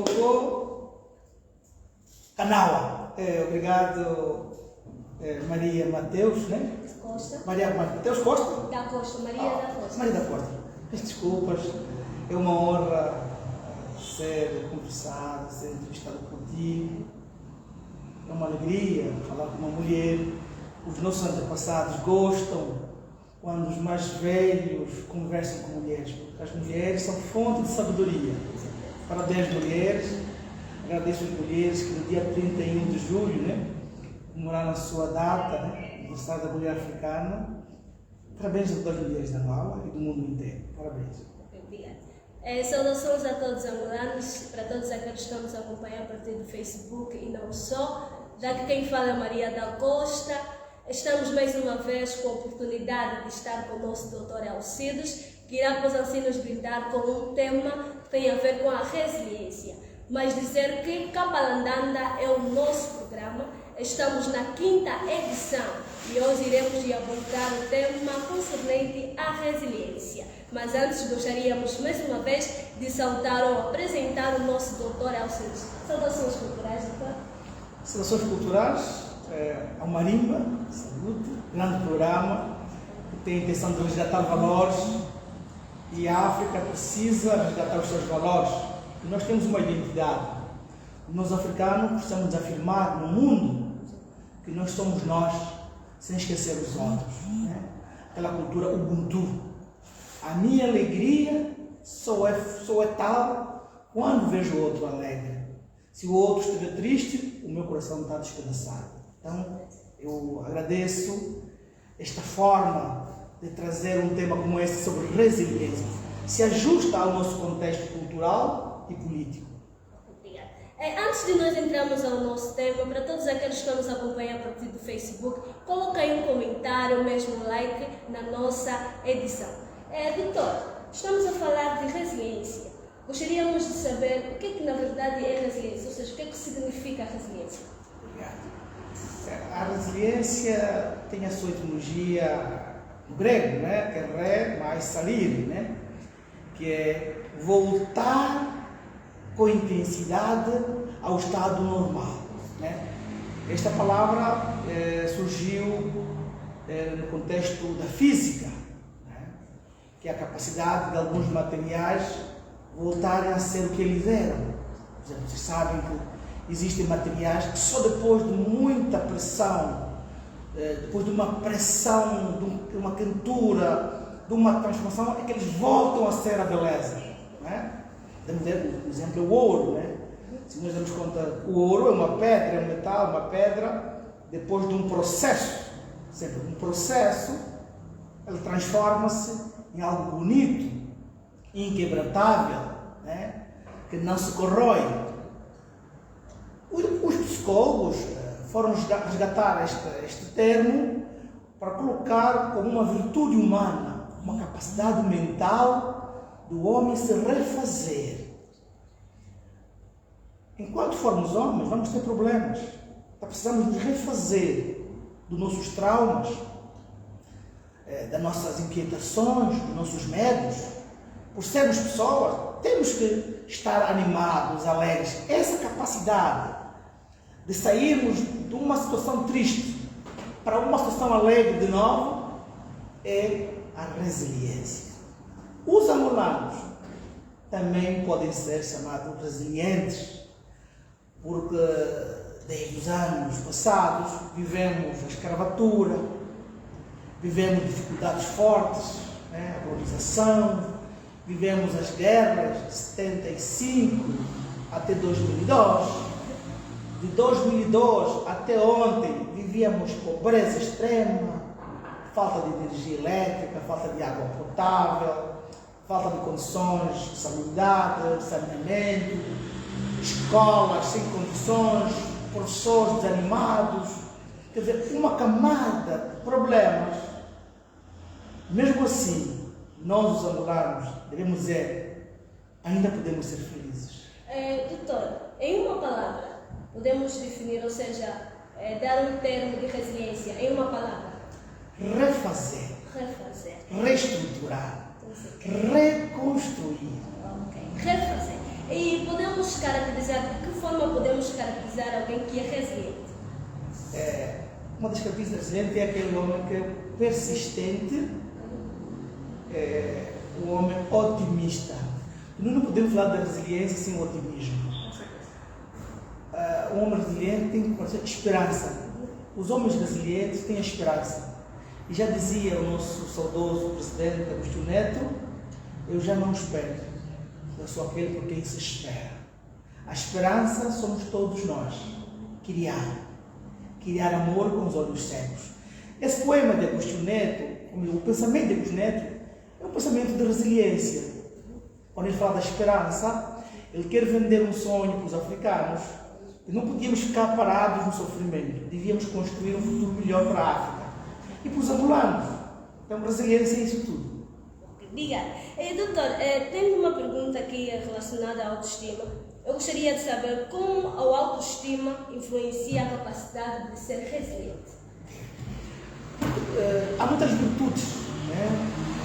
Coco Canaua. Obrigado, Maria Mateus, né? Costa. Maria Mateus Costa? Da Costa, Maria da Costa. Maria da Costa. Peço desculpas, é uma honra ser conversado, ser entrevistado contigo. É uma alegria falar com uma mulher. Os nossos antepassados gostam quando os mais velhos conversam com mulheres, porque as mulheres são fonte de sabedoria. Parabéns, mulheres. Agradeço às mulheres que no dia 31 de julho, né, comemoraram a sua data, né, aniversário da mulher africana. Parabéns a todas as mulheres da Angola e do mundo inteiro. Parabéns. Obrigada. Saudações a todos os angolanos, para todos aqueles que estão nos acompanhando a partir do Facebook e não só. Daqui quem fala é Maria da Costa. Estamos mais uma vez com a oportunidade de estar com o nosso Dr. Alcides, que irá nos brindar com um tema que tem a ver com a resiliência. Mas dizer que Cabalandanda é o nosso programa, estamos na 5ª edição e hoje iremos abordar o tema concernente à resiliência. Mas antes gostaríamos mais uma vez de saudar ou apresentar o nosso Dr. Alcides. Saudações culturais, doutor. Saudações culturais ao Marimba, saúde, grande programa que tem a intenção de resgatar valores e a África precisa resgatar os seus valores. E nós temos uma identidade. Nós africanos precisamos afirmar no mundo que nós somos nós, sem esquecer os outros. Né? Aquela cultura Ubuntu. A minha alegria só é tal quando vejo o outro alegre. Se o outro estiver triste, o meu coração está despedaçado. Então, eu agradeço esta forma de trazer um tema como este sobre resiliência. Se ajusta ao nosso contexto cultural e político. Obrigada. Antes de nós entrarmos ao nosso tema, para todos aqueles que nos acompanham a partir do Facebook, coloquem aí um comentário, mesmo um like na nossa edição. Doutor, estamos a falar de resiliência. Gostaríamos de saber o que na verdade é resiliência, ou seja, o que significa a resiliência? Obrigado. A resiliência tem a sua etimologia no grego, né? Que é re mais salir, né? Que é voltar com intensidade ao estado normal, né? Esta palavra surgiu no contexto da física, né? Que é a capacidade de alguns materiais voltarem a ser o que eles eram. Por exemplo, vocês sabem que existem materiais que só depois de muita pressão, depois de uma pressão, de uma quentura, de uma transformação, é que eles voltam a ser a beleza. Né? O exemplo é o ouro. Né? Se nós damos conta, o ouro é uma pedra, é um metal, uma pedra, depois de um processo, sempre um processo, ele transforma-se em algo bonito, inquebrantável, né? Que não se corrói. Os psicólogos foram resgatar este termo para colocar como uma virtude humana, uma capacidade mental do homem se refazer. Enquanto formos homens, vamos ter problemas. Precisamos nos refazer dos nossos traumas, das nossas inquietações, dos nossos medos. Por sermos pessoas, temos que estar animados, alegres. Essa capacidade de sairmos de uma situação triste para uma situação alegre de novo é a resiliência. Os angolanos também podem ser chamados resilientes, porque desde os anos passados vivemos a escravatura, vivemos dificuldades fortes, né? A colonização, vivemos as guerras de 75 até 2002. De 2002 até ontem vivíamos pobreza extrema, falta de energia elétrica, falta de água potável, falta de condições de salubridade, saneamento, escolas sem condições, professores desanimados, quer dizer, uma camada de problemas. Mesmo assim, nós os angolanos devemos dizer, ainda podemos ser felizes. Doutor, em uma palavra, podemos definir, ou seja, dar um termo de resiliência em uma palavra? Refazer. Refazer. Reestruturar. Reconstruir. Ok. Refazer. E podemos caracterizar, de que forma podemos caracterizar alguém que é resiliente? Uma das características resilientes é aquele homem que é persistente, o homem otimista. Nós não podemos falar da resiliência sem o otimismo. O homem resiliente tem esperança. Os homens resilientes têm a esperança. E já dizia o nosso saudoso presidente Agostinho Neto: eu já não espero, eu sou aquele por quem se espera. A esperança somos todos nós. Criar amor com os olhos cegos. Esse poema de Agostinho Neto, o pensamento de Agostinho Neto, é um pensamento de resiliência. Quando ele fala da esperança, ele quer vender um sonho para os africanos, que não podíamos ficar parados no sofrimento, devíamos construir um futuro melhor para a África. E para os angolanos. Então, resiliência é isso tudo. Obrigada. Doutor, tenho uma pergunta aqui relacionada à autoestima. Eu gostaria de saber como a autoestima influencia a capacidade de ser resiliente. Há muitas virtudes, né?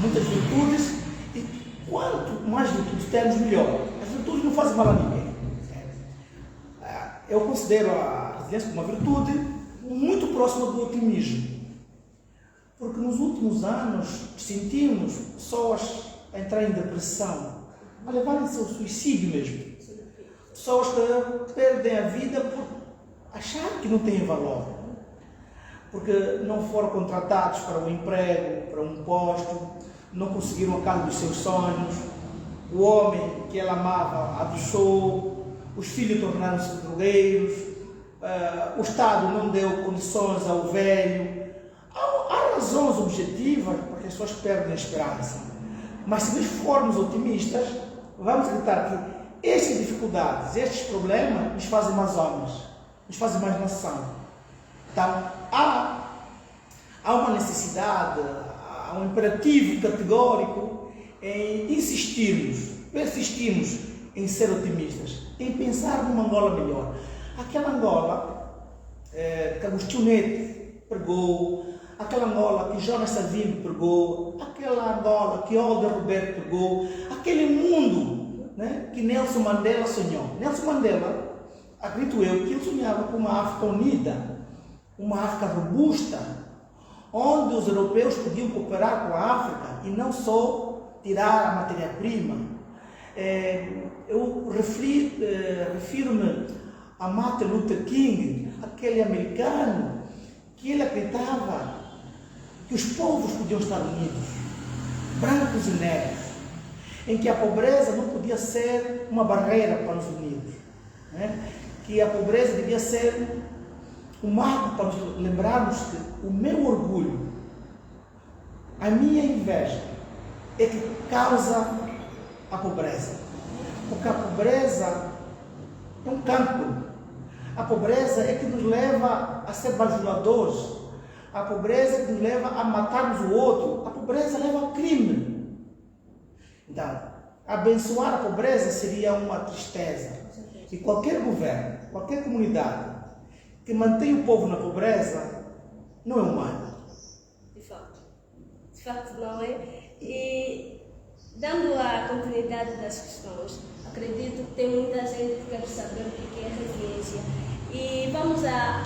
Muitas virtudes, e quanto mais virtudes temos, melhor. As virtudes não fazem mal a ninguém. Eu considero a resiliência como uma virtude muito próxima do otimismo. Porque nos últimos anos sentimos pessoas a entrar em depressão, a levarem-se ao suicídio mesmo. Pessoas que perdem a vida por achar que não têm valor. Porque não foram contratados para um emprego, para um posto, não conseguiram a casa dos seus sonhos, o homem que ela amava a deixou, os filhos tornaram-se drogueiros, o Estado não deu condições ao velho. Há razões objetivas para que as pessoas perdem a esperança. Mas se nós formos otimistas, vamos acreditar que estas dificuldades, estes problemas, nos fazem mais homens, nos fazem mais nação. Então, há uma necessidade, há um imperativo categórico em persistirmos em ser otimistas, em pensar numa Angola melhor. Aquela Angola que Agostinho Neto pregou, aquela Angola que Jonas Savimbi pregou, aquela Angola que Olga Roberto pregou, aquele mundo, né, que Nelson Mandela sonhou. Nelson Mandela, acredito eu, que ele sonhava com uma África unida, uma África robusta, onde os europeus podiam cooperar com a África e não só tirar a matéria-prima. Eu refiro-me a Martin Luther King, aquele americano, que ele acreditava que os povos podiam estar unidos, brancos e negros, em que a pobreza não podia ser uma barreira para os unidos, né? Que a pobreza devia ser um marco para nos lembrarmos que o meu orgulho, a minha inveja, é que causa a pobreza. Porque a pobreza é um cancro. A pobreza é que nos leva a ser bajuladores. A pobreza é que nos leva a matarmos o outro. A pobreza leva ao crime. Então, abençoar a pobreza seria uma tristeza. E qualquer governo, qualquer comunidade que mantém o povo na pobreza, não é humano. De facto não é. E dando a continuidade das questões, acredito que tem muita gente que quer saber o que é resiliência. E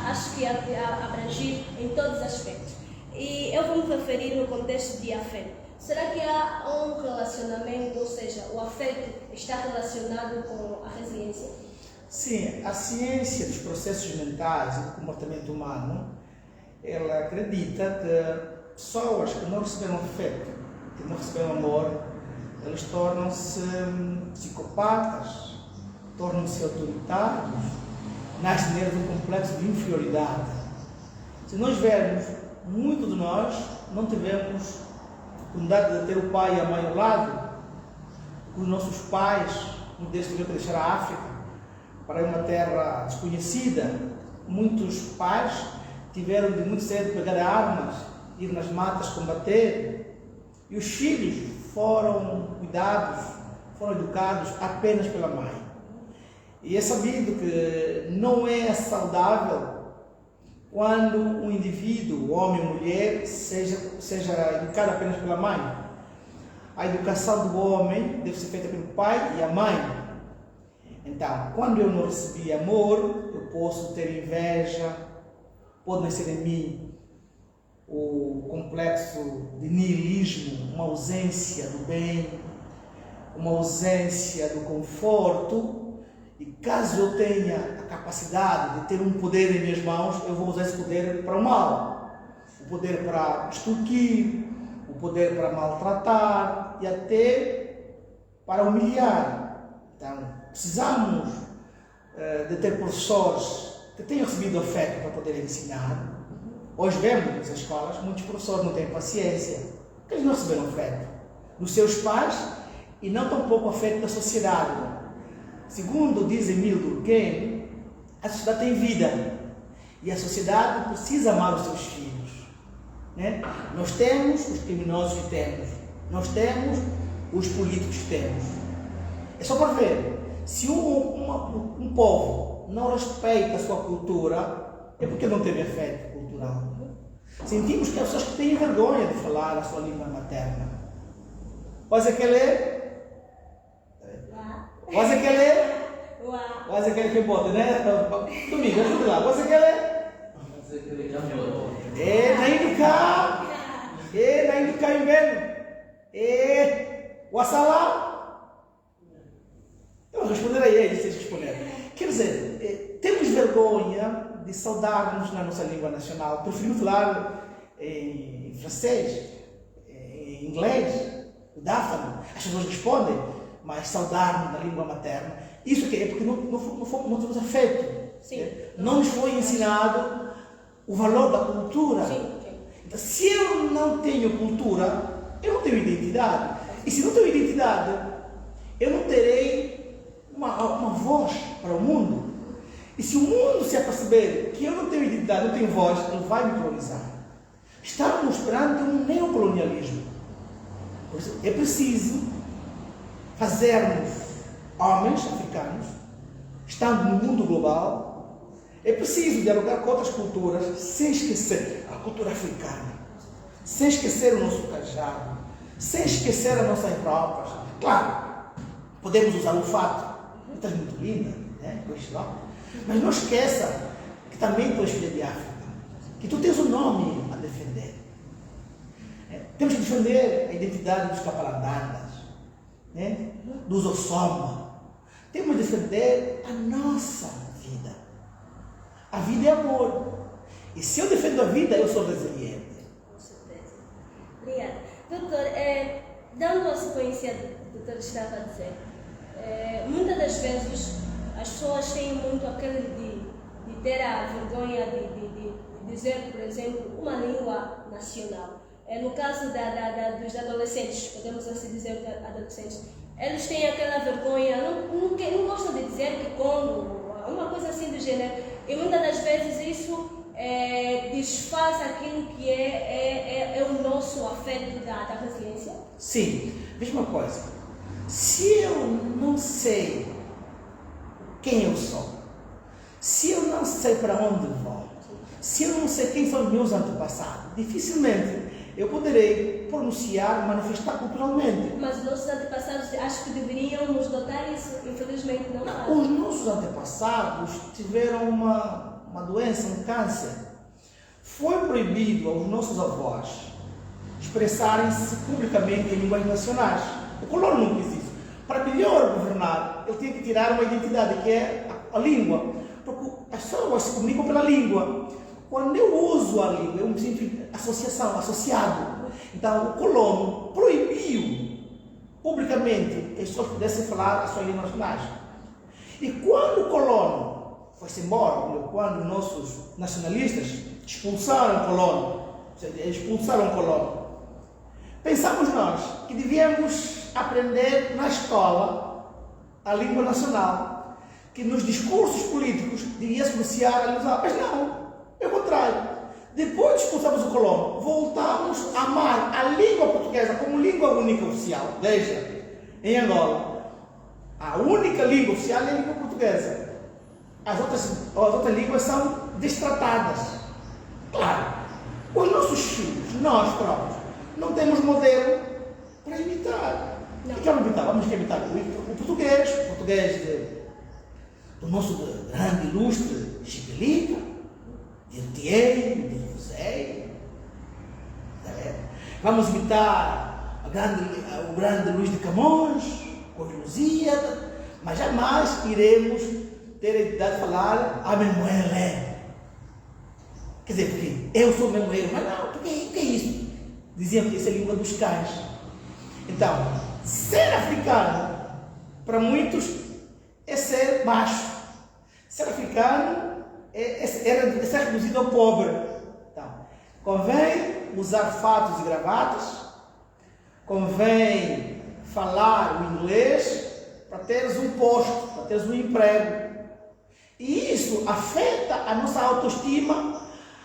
acho que abrangir em todos os aspectos. E eu vou me referir no contexto de afeto. Será que há um relacionamento, ou seja, o afeto está relacionado com a resiliência? Sim, a ciência dos processos mentais e do comportamento humano, ela acredita que pessoas que não receberam afeto, que não receberam amor, elas tornam-se psicopatas, tornam-se autoritários, nasce neles um complexo de inferioridade. Se nós vermos, muitos de nós não tivemos oportunidade de ter o pai e a mãe ao lado. Os nossos pais, um deles tiveram que deixar a África para uma terra desconhecida. Muitos pais tiveram de muito cedo pegar armas, ir nas matas combater, e os filhos foram cuidados, foram educados apenas pela mãe. E é sabido que não é saudável quando um indivíduo, homem ou mulher, seja educado apenas pela mãe. A educação do homem deve ser feita pelo pai e a mãe. Então, quando eu não recebi amor, eu posso ter inveja, pode nascer em mim o complexo de niilismo, uma ausência do bem, uma ausência do conforto, e caso eu tenha a capacidade de ter um poder em minhas mãos, eu vou usar esse poder para o mal, o poder para extorquir, o poder para maltratar e até para humilhar. Então, precisamos de ter professores que tenham recebido afeto para poderem ensinar. Hoje vemos nas escolas, muitos professores não têm paciência, porque eles não receberam afeto dos seus pais e não tampouco afeto da sociedade. Segundo diz Emile Durkheim, a sociedade tem vida e a sociedade precisa amar os seus filhos. Né? Nós temos os criminosos que temos, nós temos os políticos que temos. É só para ver, se um povo não respeita a sua cultura, é porque não teve afeto cultural. Sentimos que há pessoas que têm vergonha de falar a sua língua materna. Você quer ler? Você quer ler? Você quer que bote, né? Domingo, ajuda lá. Você quer ler? Você quer ler já meu? Naído cá. Naído cá em Beno. Wassalam. Eu vou responder aí, eles responderem. Quer dizer, temos vergonha de saudarmos na nossa língua nacional. Preferimos falar em francês, em inglês, o dáfano. As pessoas respondem, mas saudarmos na língua materna. Isso é porque não temos afeto. Não nos foi ensinado o valor da cultura. Então, se eu não tenho cultura, eu não tenho identidade. E se não tenho identidade, eu não terei uma voz para o mundo. E se o mundo se aperceber que eu não tenho identidade, não tenho voz, ele vai me colonizar. Estamos perante um neocolonialismo. Por isso, é preciso fazermos homens africanos, estando no mundo global. É preciso dialogar com outras culturas, sem esquecer a cultura africana, sem esquecer o nosso cajado, sem esquecer as nossas roupas. Claro, podemos usar o fato, estás muito linda, né? Mas não esqueça que também tu és filha de África, que tu tens um nome a defender. Temos que defender a identidade dos Capalandandas, né? Dos Ossoma. Temos que defender a nossa vida. A vida é amor. E se eu defendo a vida, eu sou resiliente. Com certeza. Obrigada. Doutor, dando a sequência do que o doutor estava a dizer, muitas das vezes as pessoas têm muito aquele de ter a vergonha de dizer, por exemplo, uma língua nacional. No caso dos adolescentes, podemos assim dizer, adolescentes, eles têm aquela vergonha, não gostam de dizer que Congo, uma coisa assim do gênero, e muitas das vezes isso desfaz aquilo que é o nosso afeto da resiliência? Sim, veja uma coisa, se eu não sei quem eu sou, se eu não sei para onde vou, se eu não sei quem são os meus antepassados, dificilmente eu poderei pronunciar, manifestar culturalmente. Mas os nossos antepassados, acho que deveriam nos dotar isso, infelizmente não fazem. Os nossos antepassados tiveram uma doença, um câncer. Foi proibido aos nossos avós expressarem-se publicamente em línguas nacionais. O colono não quis isso. Para melhor governar, ele tinha que tirar uma identidade, que é a língua. Porque as pessoas se comunicam pela língua. Quando eu uso a língua, eu me sinto associado. Então, o colono proibiu publicamente que as pessoas pudessem falar a sua língua nacional. E quando o colono foi-se embora, quando os nossos nacionalistas expulsaram o colono, pensamos nós que devíamos aprender na escola a língua nacional, que nos discursos políticos devia-se iniciar a usar. Mas não. É o contrário. Depois de expulsarmos o colono, voltamos a amar a língua portuguesa como língua única oficial. Veja, em Angola, a única língua oficial é a língua portuguesa. As outras línguas são destratadas. Claro, os nossos filhos, nós próprios, não temos modelo para imitar. O que é imitar? Vamos imitar o português do nosso grande ilustre Chipelica, de Tiei, de José. Vamos imitar o grande Luís de Camões, com Lusíada, mas jamais iremos ter a idade de falar a Memoelé. Quer dizer, porque eu sou Memoelé, mas não, o que é isso? Diziam que isso é a língua dos cães. Então, ser africano, para muitos, é ser baixo. Ser africano é ser reduzido ao pobre. Então, convém usar fatos e gravatas, convém falar o inglês para teres um posto, para teres um emprego. E isso afeta a nossa autoestima,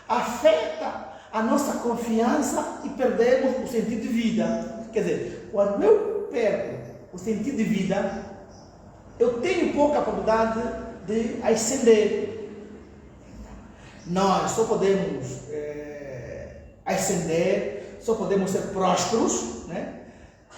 afeta a nossa confiança e perdemos o sentido de vida. Quer dizer, quando eu perco o sentido de vida, eu tenho pouca probabilidade de ascender. Nós só podemos ascender, só podemos ser prósperos, né?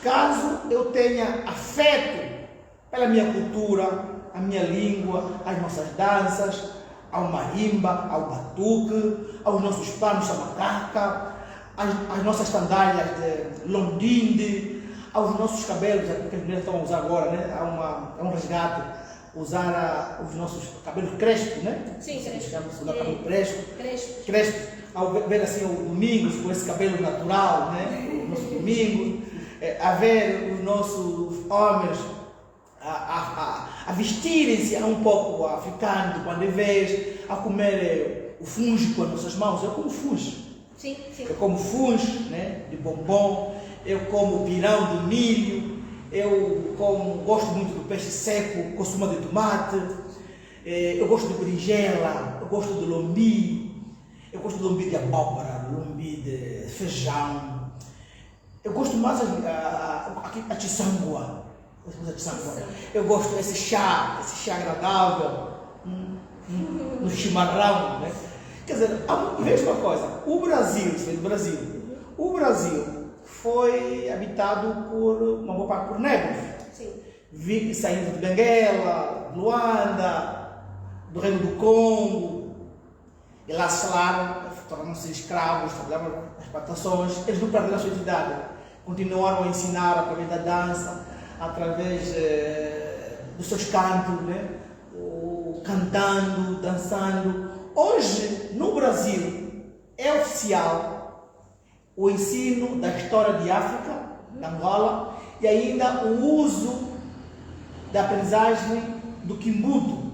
Caso eu tenha afeto pela minha cultura, a minha língua, as nossas danças, ao marimba, ao batuque, aos nossos panos de macaca, as nossas sandálias de londinde, aos nossos cabelos, que as mulheres estão a usar agora, né? É um resgate, usar os nossos cabelos crespos, né? Sim, crespos. Usar cabelo crespo. Ao ver assim o Domingos com esse cabelo natural, né? O nosso Domingos, a ver os nossos homens a vestirem-se um pouco africano, quando é vez, a comer o fungo com as nossas mãos. Eu como fungo. Sim. Eu como fungo, né? De bombom, eu como pirão de milho, gosto muito do peixe seco com suma de tomate, eu gosto de berinjela, eu gosto de lombi, eu gosto de lombi de abóbora, lombi de feijão, eu gosto mais a tiçangua. Eu gosto desse chá agradável, no chimarrão, né? Quer dizer, veja uma coisa, o Brasil foi habitado por uma boa parte por negros. Sim. Saindo de Benguela, Luanda, do Reino do Congo, e lá selaram, tornaram-se escravos, trabalhavam nas plantações. Eles não perderam a sua identidade, continuaram a ensinar através da dança, através dos seus cantos, né? Cantando, dançando. Hoje, no Brasil, é oficial o ensino da história de África, de Angola, e ainda o uso da aprendizagem do Quimbundo.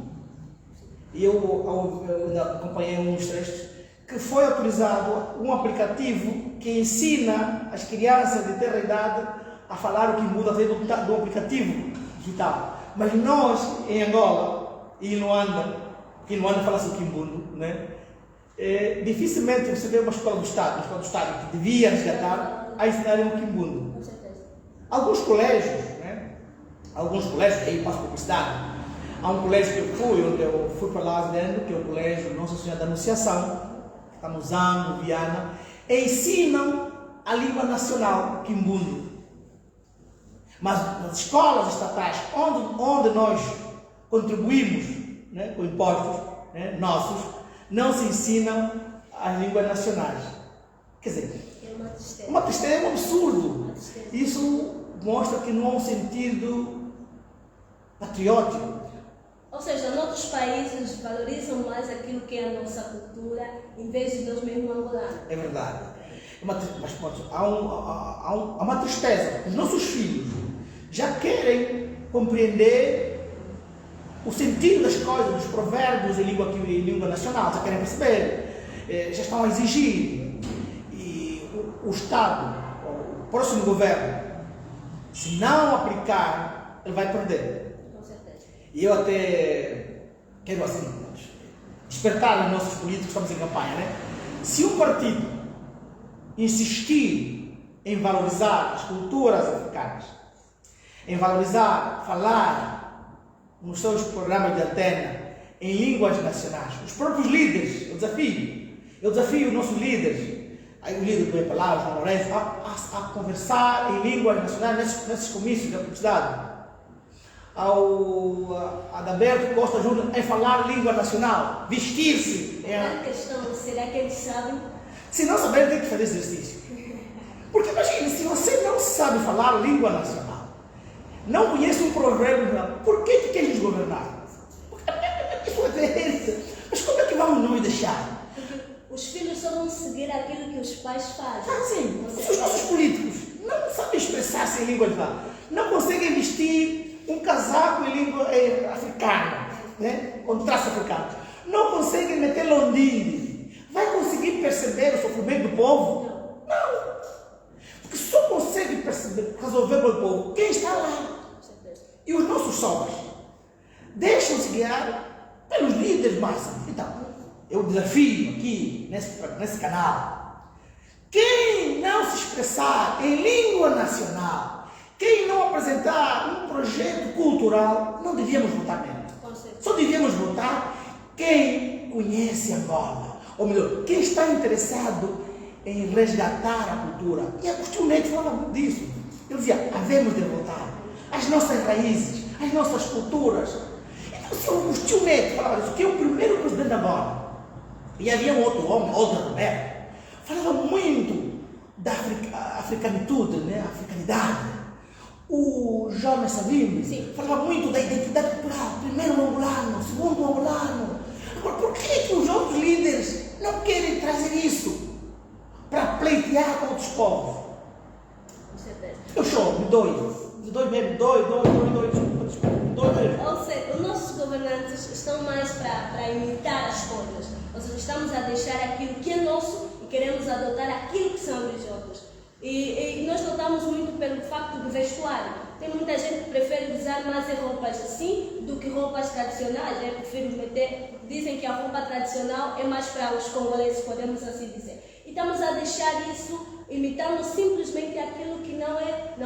E eu acompanhei uns trechos que foi autorizado um aplicativo que ensina as crianças de ter idade a falar o Quimbundo através do aplicativo digital. Mas nós, em Angola e em Luanda, que em Luanda fala-se o Quimbundo, né? Dificilmente você vê uma escola do Estado que devia resgatar a ensinarem o Quimbundo. Com certeza. Alguns colégios, aí passo publicidade. Há um colégio que eu fui, onde eu fui para lá dentro, que é o Colégio Nossa Senhora da Anunciação, que está no Zambo, Viana, e ensinam a língua nacional, Quimbundo. Mas nas escolas estatais, onde nós contribuímos, né, com impostos, né, nossos, não se ensinam as línguas nacionais. Quer dizer, é uma tristeza, é um absurdo. Isso mostra que não há um sentido patriótico. Ou seja, noutros países valorizam mais aquilo que é a nossa cultura, em vez de nós mesmos angolanos. É verdade. Mas há uma tristeza. Os nossos filhos já querem compreender o sentido das coisas, dos provérbios em língua nacional, já querem perceber, já estão a exigir. E o Estado, o próximo governo, se não aplicar, ele vai perder. Com certeza. E eu até quero assim despertar os nossos políticos, estamos em campanha, né? Se um partido insistir em valorizar as culturas africanas, em valorizar, falar nos seus programas de antena em línguas nacionais, os próprios líderes, eu desafio os nossos líderes, aí o líder do EPLA, o João Lourenço, a conversar em línguas nacionais nesses comícios da publicidade. ao Adalberto Costa Júnior em falar língua nacional, vestir-se. A questão, será que eles sabem? Se não saber, tem que fazer exercício. Porque imagine, se você não sabe falar língua nacional, não conhece um provérbio, por que queres governar? Mas como é que vamos nos deixar? Porque os filhos só vão seguir aquilo que os pais fazem. Sim, os nossos políticos não sabem expressar-se em língua nacional, não conseguem vestir um casaco em língua africana, né? Com traço africano, não conseguem meter londine. Vai conseguir perceber o sofrimento do povo? Não. Porque só consegue perceber, resolver com o povo quem está lá. E os nossos sogros deixam-se guiar pelos líderes máximos. Então, eu desafio aqui, nesse canal, quem não se expressar em língua nacional, quem não apresentar um projeto cultural, não devíamos votar nele. Só devíamos votar quem conhece Angola. Ou melhor, quem está interessado em resgatar a cultura. E Agostinho Neto falava muito disso. Ele dizia, havemos de voltar às nossas raízes, às nossas culturas. Então, se o Agostinho Neto falava disso, que é o primeiro presidente da Angola, e havia um outro homem, outro Roberto, falava muito da africanitude, né? A africanidade. O Jorge Savimbi falava muito da identidade cultural, primeiro o angolano, segundo o angolano. Agora, por que os outros líderes não querem trazer isso para pleitear com outros povos? Com certeza. Eu choro, me dói mesmo, dói mesmo. Ou seja, os nossos governantes estão mais para imitar as coisas. Ou seja, estamos a deixar aquilo que é nosso e queremos adotar aquilo que são dos outros. E nós notamos muito pelo facto do vestuário. Tem muita gente que prefere usar mais roupas assim do que roupas tradicionais. Dizem que a roupa tradicional é mais para os congoleses, podemos assim dizer. E estamos a deixar isso, imitando simplesmente aquilo que não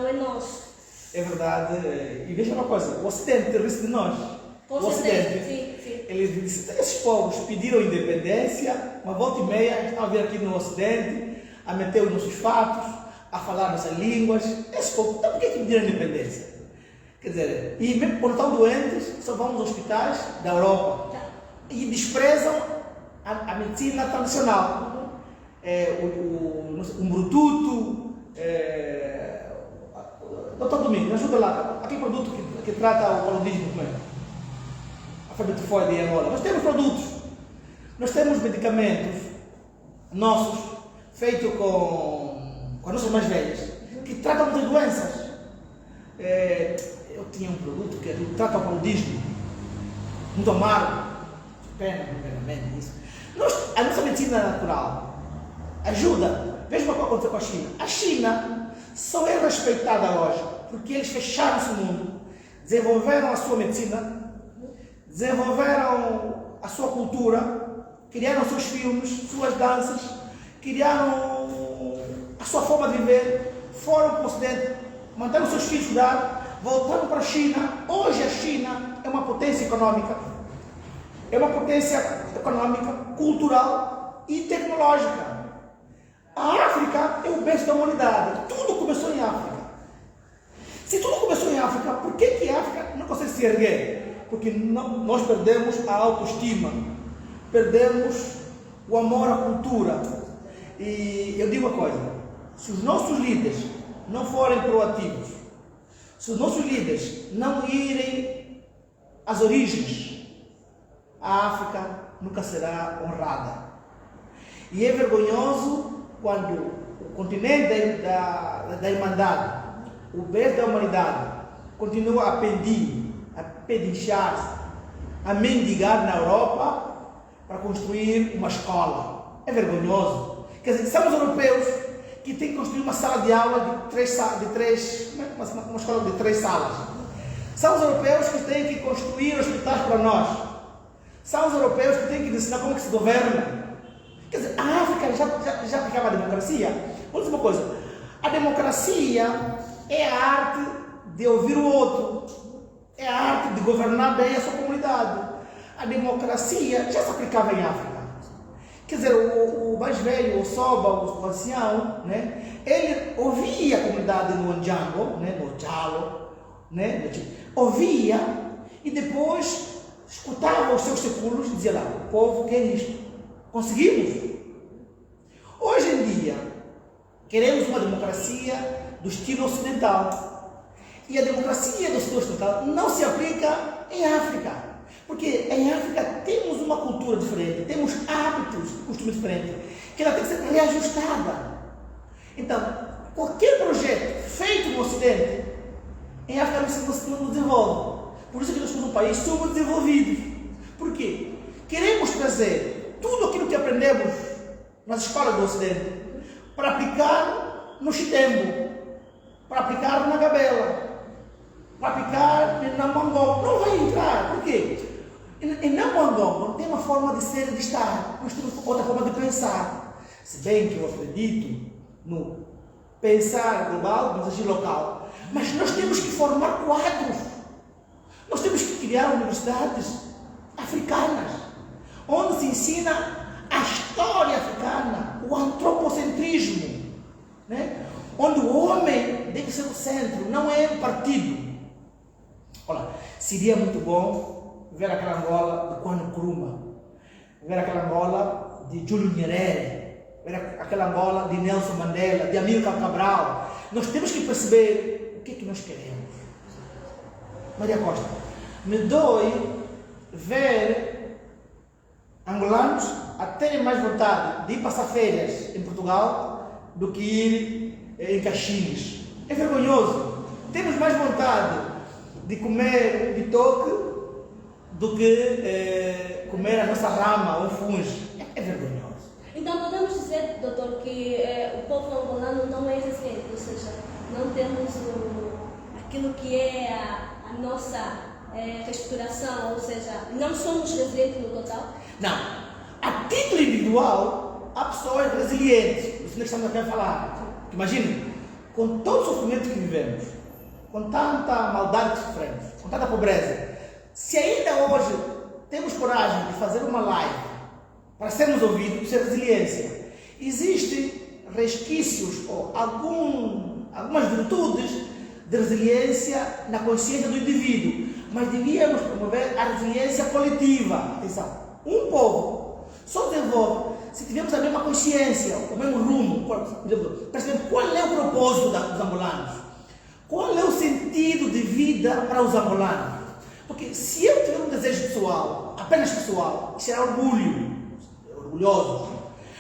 é nosso. É verdade. E veja uma coisa, o Ocidente ri-se de nós. Com certeza, sim. Ele disse, esses povos pediram independência, uma volta e meia estão a vir aqui no Ocidente, a meter os nossos fatos, a falar nossas línguas. Esse povo, então por que pediram independência? Quer dizer, e mesmo quando estão doentes, só vão aos hospitais da Europa e desprezam a medicina tradicional. Um brututo, doutor Domingos, ajuda lá, aquele produto que trata o paludismo, como é? A febre tifoide em Angola. Nós temos produtos, nós temos medicamentos nossos, feitos com as nossas mais velhas, que tratam muitas doenças. Eu tinha um produto que trata o paludismo, muito amargo, pena, isso. A nossa medicina natural ajuda. Veja o que aconteceu com a China. A China só é respeitada hoje porque eles fecharam-se no mundo, desenvolveram a sua medicina, desenvolveram a sua cultura, criaram seus filmes, suas danças, criaram a sua forma de viver, foram para o Ocidente, mandaram seus filhos estudar, voltaram para a China. Hoje a China é uma potência econômica, cultural e tecnológica. A África é o berço da humanidade. Tudo começou em África. Se tudo começou em África, por que a África não consegue se erguer? Porque nós perdemos a autoestima, perdemos o amor à cultura. E eu digo uma coisa, se os nossos líderes não forem proativos, se os nossos líderes não irem às origens, a África nunca será honrada. E é vergonhoso quando o continente da Irmandade, o berço da humanidade, continua a pedinchar-se, a mendigar na Europa para construir uma escola. É vergonhoso. Quer dizer, são os europeus que têm que construir uma sala de aula uma escola de 3 salas. São os europeus que têm que construir hospitais para nós. São os europeus que têm que ensinar como que se governa. Quer dizer, a África já aplicava a democracia. Vou dizer uma coisa, a democracia é a arte de ouvir o outro, é a arte de governar bem a sua comunidade. A democracia já se aplicava em África. Quer dizer, o mais velho, o Soba, o ancião, né, ele ouvia a comunidade no Ndjango, né, no Tchalo, né? Ouvia e depois escutava os seus sepulcros e dizia lá, o povo quer isto. Conseguimos? Hoje em dia, queremos uma democracia do estilo ocidental. E a democracia do estilo ocidental não se aplica em África. Porque em África temos uma cultura diferente, temos hábitos e costumes diferentes, que ela tem que ser reajustada. Então, qualquer projeto feito no Ocidente, em África não desenvolve. Por isso que nós somos um país subdesenvolvido. Por quê? Queremos trazer tudo aquilo que aprendemos nas escolas do Ocidente para aplicar no Chitembo, para aplicar na Gabela, para aplicar na Mangó. Não vai entrar. Por quê? E na Mangó tem uma forma de ser e de estar. Nós temos outra forma de pensar. Se bem que eu acredito no pensar global, mas agir local. Mas nós temos que formar quadros. Nós temos que criar universidades africanas, onde se ensina a história africana, o antropocentrismo, né? Onde o homem deve ser o centro, não é um partido. Olha, seria muito bom ver aquela Angola de Kwame Nkrumah, ver aquela Angola de Júlio Nyerere, ver aquela Angola de Nelson Mandela, de Amílcar Cabral. Nós temos que perceber o que é que nós queremos. Maria Costa, me dói ver angolanos a terem mais vontade de ir passar férias em Portugal do que ir em Caxias. É vergonhoso. Temos mais vontade de comer bitoque do que comer a nossa rama ou funge. É vergonhoso. Então podemos dizer, doutor, que o povo angolano não é resiliente, ou seja, não temos aquilo que é a nossa reestruturação, ou seja, não somos resilientes no total? Não. A título individual, há pessoas resilientes. Isso que estamos aqui a falar. Imagine, com todo o sofrimento que vivemos, com tanta maldade que sofremos, com tanta pobreza, se ainda hoje temos coragem de fazer uma live para sermos ouvidos, isso é resiliência. Existem resquícios ou algumas virtudes de resiliência na consciência do indivíduo, mas devíamos promover a resiliência coletiva. Atenção, um povo só desenvolve se tivermos a mesma consciência, o mesmo rumo. Por exemplo, percebemos qual é o propósito dos angolanos, qual é o sentido de vida para os angolanos. Porque se eu tiver um desejo pessoal, apenas pessoal, será orgulhoso.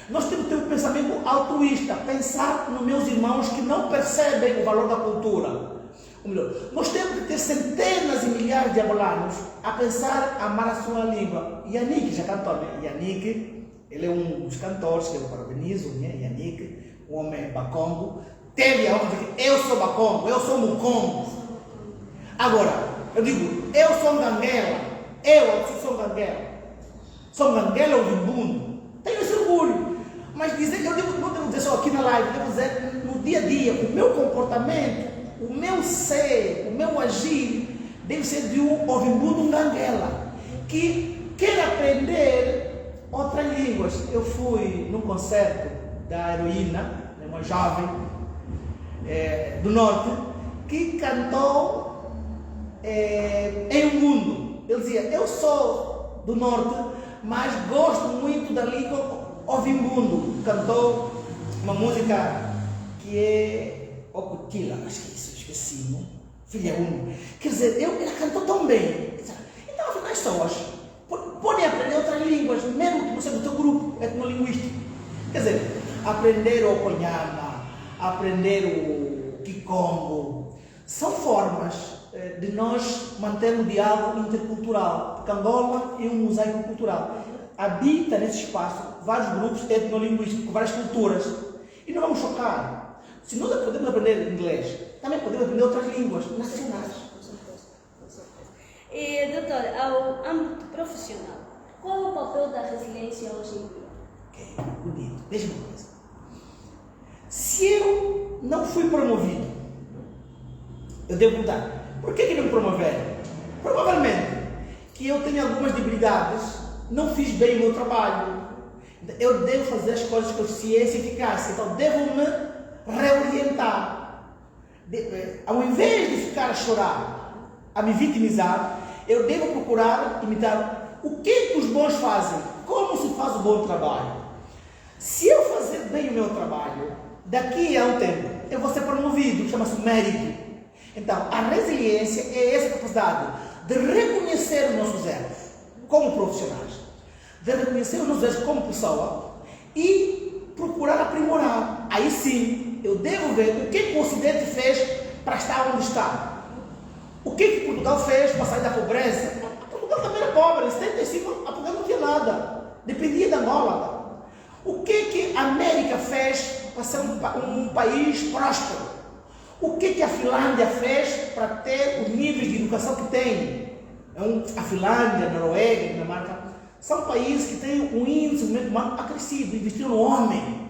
Nós temos que ter um pensamento altruísta, pensar nos meus irmãos que não percebem o valor da cultura. Ou melhor, nós temos que ter centenas e milhares de angolanos a pensar, a amar a sua língua. Yannick já cantou, né? Yannick, ele é um dos cantores que eu parabenizo, né? Yannick, um homem bacongo, teve a honra de dizer que eu sou bacongo, eu sou mucongo. Agora, eu digo, eu sou ganguela, eu sou ganguela. Sou ganguela ou vimbundo. Tenho esse orgulho. Mas dizer, não devo dizer só aqui na live, devo dizer no dia a dia, o meu comportamento, o meu ser, o meu agir, deve ser de um ovimbundo ganguela, que quer aprender outras línguas. Eu fui num concerto da Heroína, uma jovem do norte, que cantou em um mundo. Ele dizia, eu sou do norte, mas gosto muito da língua ovimbundo. Cantou uma música que é Okutila, acho que é isso, esqueci, não? Filha única. Quer dizer, ela cantou tão bem. Então, as pessoas podem aprender outras línguas, mesmo que você do seu grupo etnolinguístico. Quer dizer, aprender o Okonyama, aprender o Kikongo, são formas de nós mantermos um diálogo intercultural, porque Angola é um mosaico cultural. Habita nesse espaço vários grupos etnolinguísticos, várias culturas, e não vamos chocar. Se nós podemos aprender inglês, também podemos aprender outras línguas nacionais. E, doutor, ao âmbito profissional, qual é o papel da resiliência hoje em dia? Ok, bonito. Deixa-me uma coisa. Se eu não fui promovido, eu devo perguntar, por que não me promoveram? Provavelmente que eu tenho algumas debilidades, não fiz bem o meu trabalho. Eu devo fazer as coisas com eficiência e eficácia, então devo me reorientar. Ao invés de ficar a chorar, a me vitimizar, eu devo procurar imitar o que os bons fazem, como se faz o bom trabalho. Se eu fazer bem o meu trabalho, daqui a um tempo, eu vou ser promovido, chama-se mérito. Então, a resiliência é essa capacidade de reconhecer os nossos erros como profissionais, de reconhecer os nossos erros como pessoa e procurar aprimorar. Aí sim, eu devo ver o que o Ocidente fez para estar onde está. O que Portugal fez para sair da pobreza? Portugal também era pobre, em 75 Portugal não tinha nada, dependia da Angola. O que a América fez para ser um país próspero? O que a Finlândia fez para ter os níveis de educação que tem? A Finlândia, a Noruega, a Dinamarca, são países que têm um índice de desenvolvimento humano acrescido, investiram no homem.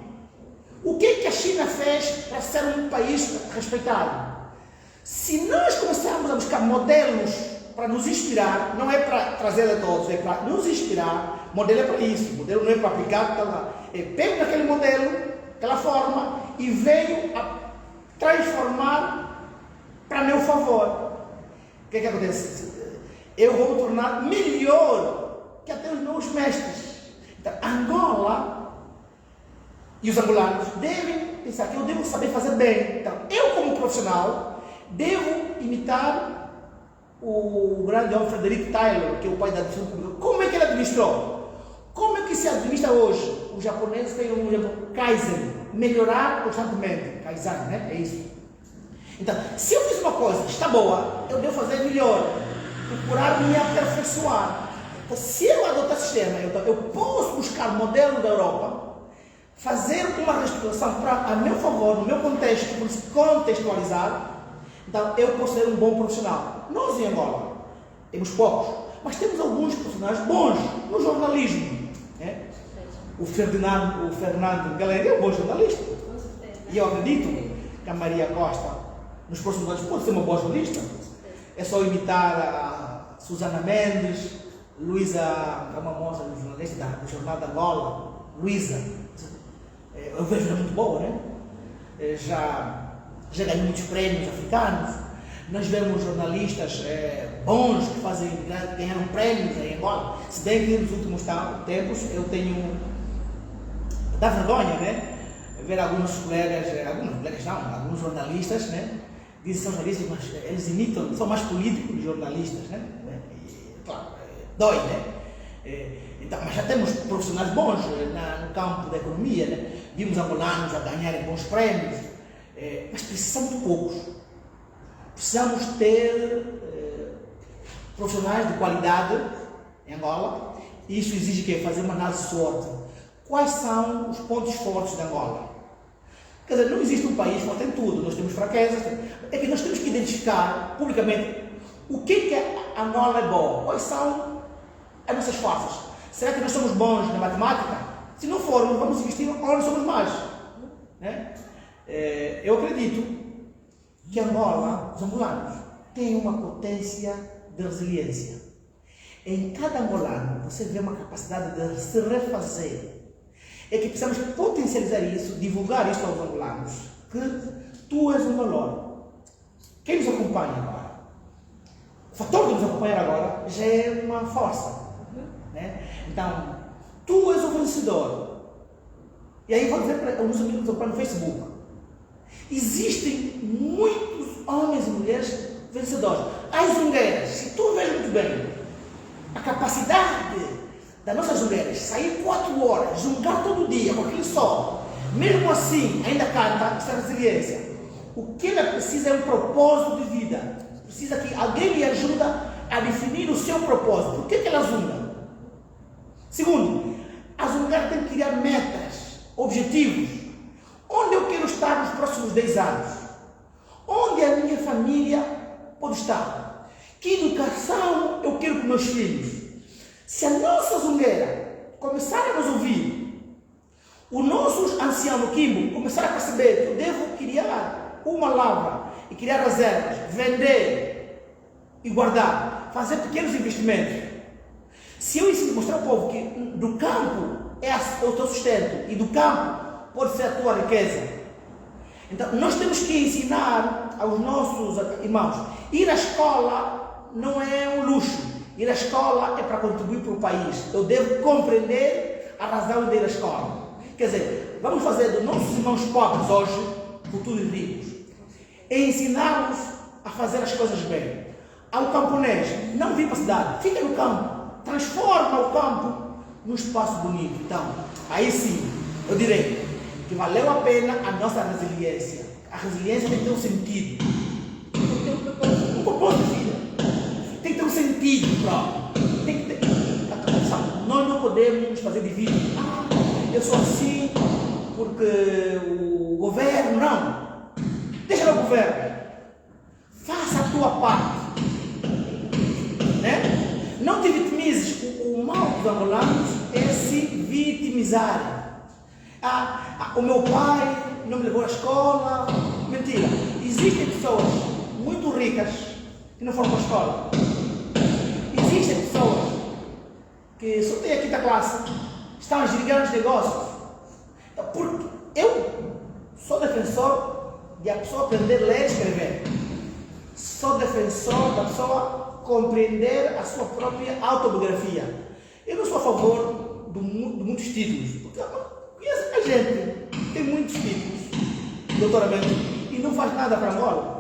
O que a China fez para ser um país respeitado? Se nós começarmos a buscar modelos para nos inspirar, não é para trazer a todos, é para nos inspirar. Modelo é para isso, modelo não é para aplicar. Pego daquele modelo, aquela forma, e venho a transformar para meu favor. O que acontece? Eu vou me tornar melhor que até os meus mestres. Então, Angola e os angolanos devem pensar que eu devo saber fazer bem. Então, eu como profissional devo imitar o grande homem Frederick Taylor, que é o pai da administração pública. Como é que ele administrou? Como é que se administra hoje? Os japoneses têm um exemplo, Kaizen, melhorar constantemente. Kaizen, né? É isso. Então, se eu fiz uma coisa, está boa, eu devo fazer melhor, procurar me aperfeiçoar. Então, se eu adotar sistema, eu posso buscar modelo da Europa, fazer uma reestruturação a meu favor, no meu contexto, contextualizar. Então, eu posso ser um bom profissional. Nós em Angola temos poucos, mas temos alguns profissionais bons no jornalismo. Né? O Fernando Galera é um bom jornalista. E eu acredito que a Maria Costa, nos próximos anos, pode ser uma boa jornalista. É só imitar a Susana Mendes, Luísa, é uma moça jornalista do Jornal da Angola. Luísa, eu vejo ela muito boa, né? Já ganhou muitos prêmios africanos. Nós vemos jornalistas bons que ganharam prêmios em Angola. Se bem que nos últimos tempos eu tenho. Dá vergonha, né? Ver alguns jornalistas, né? Dizem que são jornalistas, mas eles imitam, são mais políticos que jornalistas, né? E, claro, dói, né? Então, mas já temos profissionais bons no campo da economia, né? Vimos angolanos a ganharem bons prêmios, mas precisamos de poucos. Precisamos ter profissionais de qualidade em Angola. Isso exige que fazer uma análise SWOT. Quais são os pontos fortes de Angola? Quer dizer, não existe um país que tem tudo, nós temos fraquezas. É que nós temos que identificar publicamente o que a Angola é boa, quais são as nossas forças. Será que nós somos bons na matemática? Se não formos, vamos investir onde somos mais. Né? Eu acredito que Angola, os angolanos, têm uma potência de resiliência. Em cada angolano, você vê uma capacidade de se refazer. É que precisamos potencializar isso, divulgar isso aos angolanos, que tu és um valor. Quem nos acompanha agora? O fator de nos acompanhar agora já é uma força. Né? Então, tu és o vencedor. E aí vou dizer para alguns amigos que acompanham no Facebook. Existem muitos homens e mulheres vencedores. As zungueiras, se tu vês muito bem, a capacidade das nossas mulheres sair 4 horas, zungar todo dia com aquele sol, mesmo assim ainda canta, essa resiliência. O que ela precisa é um propósito de vida. Precisa que alguém lhe ajude a definir o seu propósito. Por que ela zunga? Segundo, a zungar tem que criar metas, objetivos. Onde eu quero estar nos próximos 10 anos? Onde a minha família pode estar? Que educação eu quero para meus filhos? Se a nossa zungueira começar a nos ouvir, o nosso ancião Kimbo começar a perceber que eu devo criar uma lavra e criar reservas, vender e guardar, fazer pequenos investimentos. Se eu ensino mostrar ao povo que do campo é o teu sustento e do campo pode ser a tua riqueza, então nós temos que ensinar aos nossos irmãos ir à escola não é um luxo. Ir à escola é para contribuir para o país. Eu devo compreender a razão de ir à escola. Quer dizer, vamos fazer dos nossos irmãos pobres hoje futuros ricos. E ensiná-los a fazer as coisas bem. Ao camponês, não vir para a cidade, fica no campo. Transforma o campo num espaço bonito. Então, aí sim, eu direi que valeu a pena a nossa resiliência. A resiliência tem que ter um sentido. Um propósito de vida. Tem que ter um sentido próprio. Tem que ter. Nós não podemos fazer de vida. Eu sou assim porque o governo. Não. Deixa o governo. Faça a tua parte. Né? Não te vitimizes. O mal dos angolanos é se vitimizarem. O meu pai não me levou à escola. Mentira. Existem pessoas muito ricas que não foram para a escola. Existem pessoas que só têm a quinta classe, estão a gerir grandes negócios. Porque eu sou defensor de a pessoa aprender a ler e escrever. Sou defensor da pessoa compreender a sua própria autobiografia. Eu não sou a favor de muitos títulos. Porque a gente tem muitos títulos, doutoramento, e não faz nada para Angola.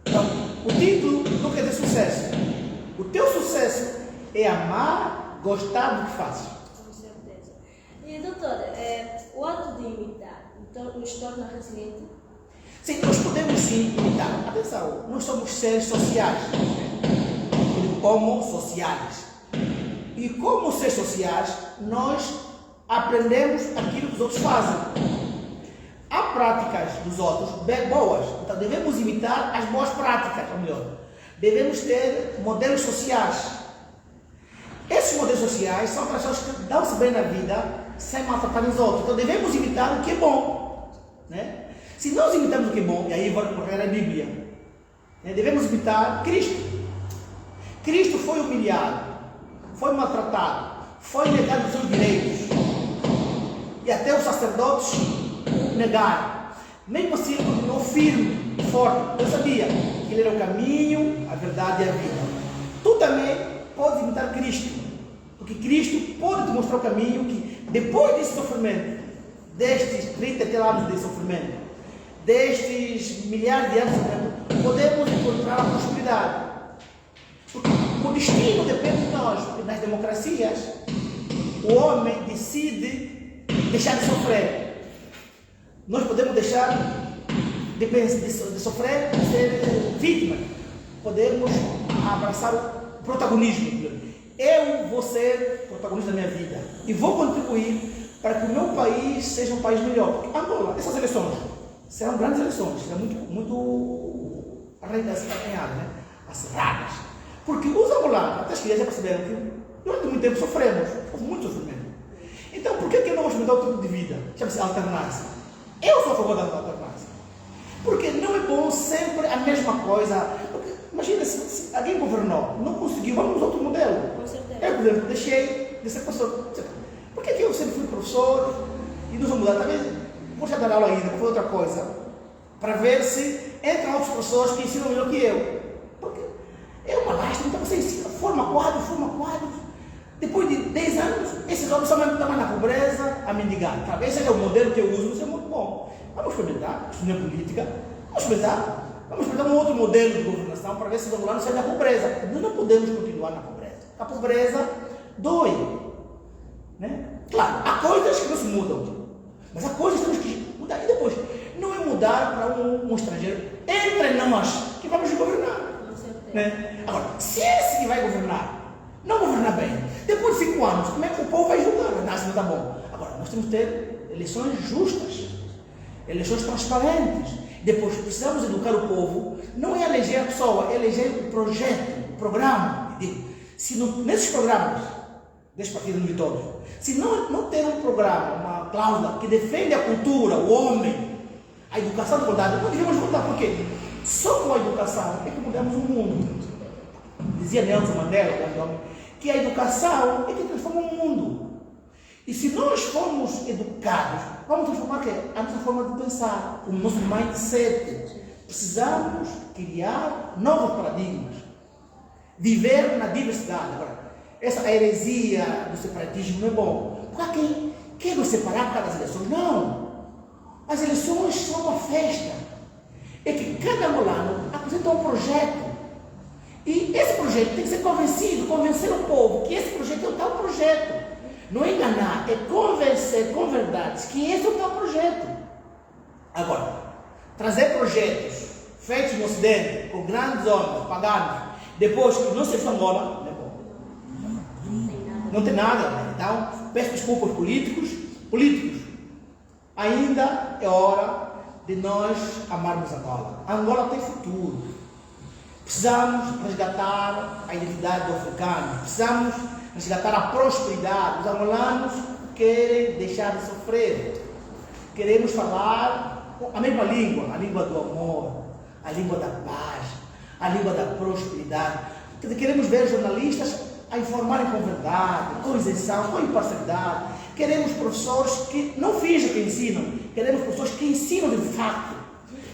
Então, o título não quer dizer sucesso. O teu sucesso é amar, gostar do que fazes. Com certeza. E, doutora, o ato de imitar nos torna resilientes? Sim, nós podemos sim imitar. Atenção, nós somos seres sociais. Homo sociais. E como seres sociais, nós aprendemos aquilo que os outros fazem. Há práticas dos outros bem boas, então devemos imitar as boas práticas, ou melhor, devemos ter modelos sociais. Esses modelos sociais são pessoas que dão-se bem na vida sem maltratar os outros, então devemos imitar o que é bom, né? Se nós imitamos o que é bom, e aí vou recorrer à Bíblia, né? Devemos imitar Cristo. Cristo foi humilhado, foi maltratado, foi negado os seus direitos, e até os sacerdotes negaram. Mesmo assim, ele continuou firme, forte. Eu sabia que ele era o caminho, a verdade e a vida. Tu também podes imitar Cristo, porque Cristo pode te mostrar o caminho que, depois desse sofrimento, destes 30 anos de sofrimento, destes milhares de anos de sofrimento, podemos encontrar a prosperidade. Porque o destino depende de nós, porque nas democracias, o homem decide deixar de sofrer. Nós podemos deixar de sofrer, de ser vítima. Podemos abraçar o protagonismo. Eu vou ser protagonista da minha vida e vou contribuir para que o meu país seja um país melhor. Porque Angola, essas eleições serão grandes eleições, serão muito arranhadas, né? Acirradas. Porque os angolanos, até as crianças perceberam que durante muito tempo sofremos, houve muito sofrimento. Então, por que não vamos mudar o tipo de vida? Chama-se alternância. Eu sou a favor da alternância. Porque não é bom sempre a mesma coisa. Porque, imagina, se alguém governou, não conseguiu, vamos usar outro modelo. Com certeza. Eu, por exemplo, deixei de ser professor. Por que eu sempre fui professor e não vou mudar? Talvez vou já dar aula ainda, vou fazer outra coisa. Para ver se entram outros professores que ensinam melhor que eu. Porque é uma lástima, então você ensina, forma quadros. Depois de 10 anos, esses homens só estão na pobreza a mendigar. Talvez seja o modelo que eu uso, isso é muito bom. Vamos experimentar, isso não é política. Vamos experimentar um outro modelo de governação para ver se os angolanos saem da pobreza. Nós não podemos continuar na pobreza. A pobreza dói. Né? Claro, há coisas que não se mudam. Mas há coisas que temos que mudar. E depois, não é mudar para um estrangeiro entre nós que vamos governar. Né? Agora, se esse que vai governar não governar bem, depois de 5 anos, como é que o povo vai julgar? Não, não está bom. Agora, nós temos que ter eleições justas, eleições transparentes. Depois, precisamos educar o povo. Não é eleger a pessoa, é eleger o projeto, o programa. Se nesses programas, desse partido de todos, se não ter um programa, uma cláusula que defende a cultura, o homem, a educação de qualidade, não devemos votar. Por quê? Só com a educação é que mudamos o mundo. Dizia Nelson Mandela, que a educação é que transforma o mundo. E se nós formos educados, vamos transformar a nossa forma de pensar, o nosso mindset. Precisamos criar novos paradigmas. viver na diversidade. Agora, essa heresia do separatismo não é bom. Porque há quem quer nos separar por causa das eleições. Não! As eleições são uma festa. É que cada angolano apresenta um projeto. E esse projeto tem que ser convencer o povo que esse projeto é o tal projeto. Não é enganar, é convencer com verdades que esse é o tal projeto. Agora, trazer projetos feitos no Ocidente, com grandes homens, pagados, depois que não se fez Angola, não é bom. Não tem nada. Então, peço desculpas políticos. Ainda é hora de nós amarmos Angola. A Angola tem futuro. Precisamos resgatar a identidade do africano. Precisamos resgatar a prosperidade. Os angolanos querem deixar de sofrer. Queremos falar a mesma língua, a língua do amor, a língua da paz, a língua da prosperidade. Queremos ver jornalistas a informarem com verdade, com isenção, com imparcialidade. Queremos professores que não fingem que ensinam. Queremos professores que ensinam de facto.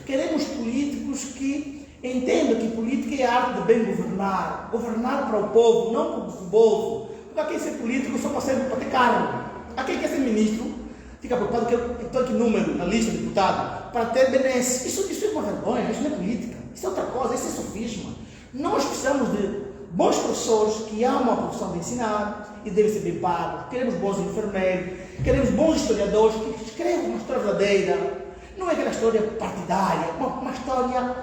Queremos políticos que entendam que política é a arte de bem governar. Governar para o povo, não para o bolso. Porque há quem ser político só para ter cargo. Há quem quer ser ministro, fica preocupado que eu estou aqui número na lista de deputado para ter benesse. Isso é uma vergonha, isso não é política. Isso é outra coisa, isso é sofisma. Nós precisamos de bons professores que amam a profissão de ensinar e devem ser bem pagos. Queremos bons enfermeiros, queremos bons historiadores que escrevam uma história verdadeira. Não é aquela história partidária, uma história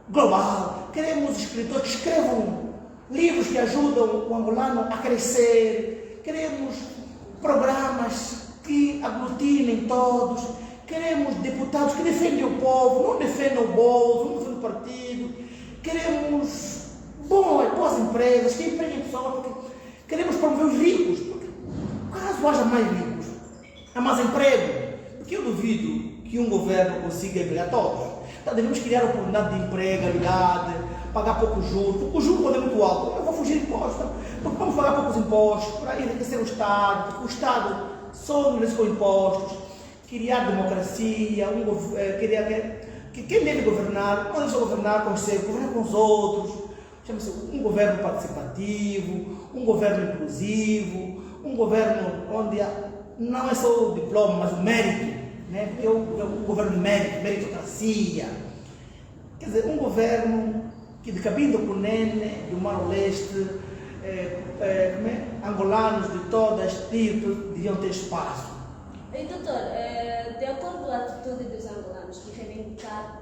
global. Queremos escritores que escrevam livros que ajudam o angolano a crescer. Queremos programas que aglutinem todos. Queremos deputados que defendem o povo, não defendem o bolso, não defendem o partido. Queremos boas empresas que empreguem pessoas, porque queremos promover os ricos, porque caso haja mais ricos, há mais emprego, porque eu duvido que um governo consiga empregar todos. Então devemos criar oportunidade de empregabilidade, pagar poucos juros, porque o juro pode ser muito alto. Eu vou fugir de impostos, porque vamos pagar poucos impostos para enriquecer o Estado, porque o Estado só enriquece com impostos, criar democracia, quem deve governar, não deve só governar com os seus, governar com os outros. Chama-se um governo participativo, um governo inclusivo, um governo onde não é só o diploma, mas o mérito, né? Porque é um governo de mérito, meritocracia. Quer dizer, um governo que de Cabinda Cunene, do Mar Leste, angolanos de toda a estirpe deviam ter espaço. E doutor, de acordo com a atitude dos angolanos que reivindicar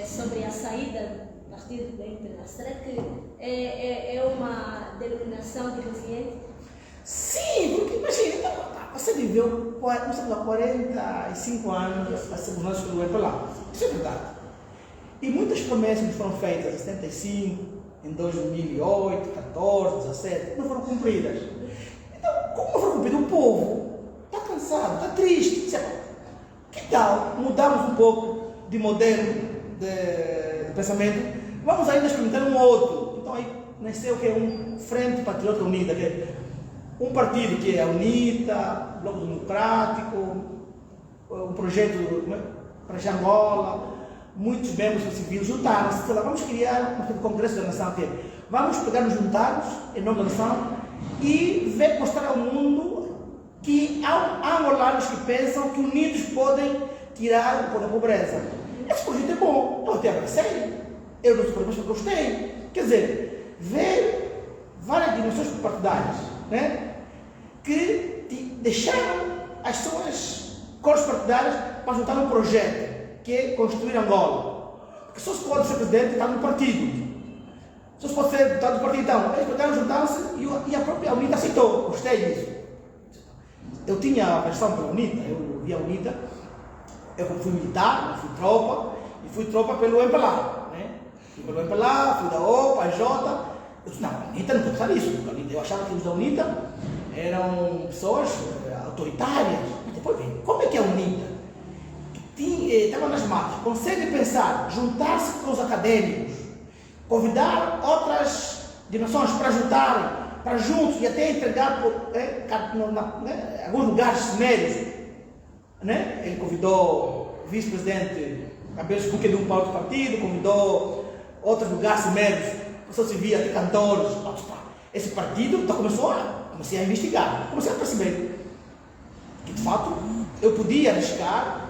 sobre a saída partido da internet, será que é uma denominação de resiliente? Sim, porque imagina, você viveu 45 anos a segurança que eu para lá. Isso é verdade. E muitas promessas que foram feitas em 75, em 2008, 14, 17, não foram cumpridas. Então, como não foram cumpridas, o povo está cansado, está triste. Que tal mudarmos um pouco de modelo de pensamento? Vamos ainda experimentar um outro. Então aí nasceu que é um Frente Patriota Unida, que é um partido que é a UNITA, Bloco Democrático, um projeto para Angola, muitos membros civis juntaram-se, vamos criar um congresso da nação, que vamos pegar nos juntados em nome da nação e mostrar ao mundo que há angolanos que pensam que unidos podem tirar o povo da pobreza. Esse projeto é bom, eu até abracei. Eu não sou que gostei. Quer dizer, ver várias dimensões partidárias, né, que deixaram as suas cores partidárias para juntar um projeto, que é construir Angola. Porque só se pode ser presidente estar no partido. Só se pode ser deputado do partido. Então, eles puderam juntar-se e a própria UNITA aceitou. Gostei disso. Eu tinha a versão pela UNITA, eu vi a UNITA, eu fui militar, eu fui tropa, e fui tropa pelo MPLA, né? Fui pelo MPLA, fui da OPA, a Jota. Eu disse, não, a UNITA não pode fazer isso. Eu achava que os da UNITA eram pessoas autoritárias. Mas depois vem, como é que é a UNITA? Estava nas matas, consegue pensar, juntar-se com os acadêmicos, convidar outras dimensões para juntarem, para juntos e até entregar alguns lugares médios. Né? Ele convidou o vice-presidente Abel Scuque de um outro partido, convidou outros lugares médios. só se via, cantores. Esse partido então comecei a investigar, comecei a perceber que de fato eu podia arriscar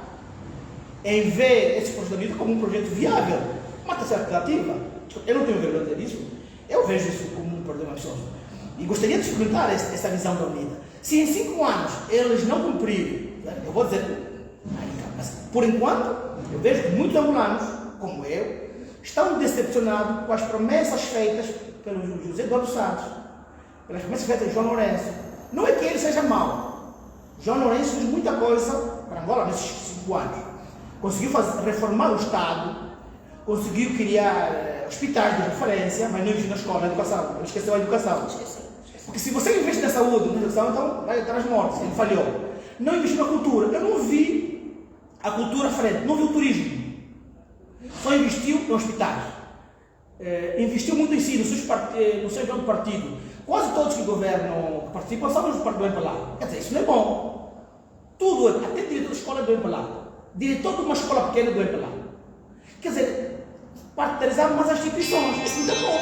em ver esse projeto da vida como um projeto viável, uma terceira alternativa. Eu não tenho vergonha disso, eu vejo isso como um problema ambicioso. E gostaria de experimentar essa visão da Unida. Se em 5 anos eles não cumprirem, eu vou dizer, mas por enquanto, eu vejo que muitos angolanos, como eu, estão decepcionados com as promessas feitas pelo José Eduardo Santos, pelas promessas feitas de João Lourenço. Não é que ele seja mau. João Lourenço fez muita coisa para Angola nesses 5 anos. Conseguiu reformar o Estado, conseguiu criar hospitais de referência, mas não investiu na escola, na educação. Ele esqueceu a educação. Porque se você investe na saúde, na educação, então vai atrás mortes. Ele falhou. Não investiu na cultura. Eu não vi a cultura à frente, não vi o turismo. Só investiu em hospitais. Investiu muito em si, no seu plano do partido. Quase todos que governam, que participam, sabem os partidos do lá. Quer dizer, isso não é bom. Tudo, até diretor da escola do lá. Diretor de uma escola pequena do lá. Quer dizer, partilizar mais as instituições. Isso não é bom.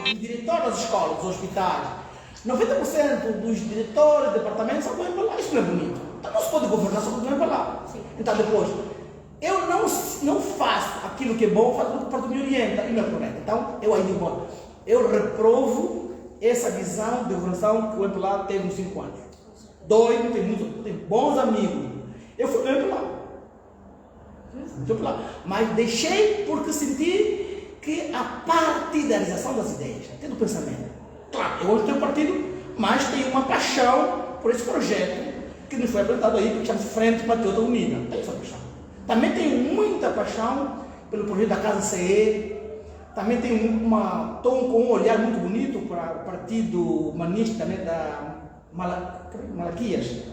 90% dos diretores das escolas, dos hospitais, 90% dos diretores de departamentos são do lá. Isso não é bonito. Então não se pode governar só com o lá. Então depois, eu não faço aquilo que é bom, faço aquilo que o partido me orienta e não é correto. Então eu aí digo, bom, eu reprovo essa visão de governação que o MPLA teve nos 5 anos. Doido, tem bons amigos. Eu fui do MPLA. Mas deixei porque senti que a partidarização das ideias, até do pensamento. Claro, eu hoje tenho um partido, mas tenho uma paixão por esse projeto que nos foi apresentado aí, que chama-se Frente Patriota Unida. Tenho essa paixão. Também tenho muita paixão pelo projeto da Casa CE. Também tenho estou com um olhar muito bonito para o partido humanista, né, da Malaquias,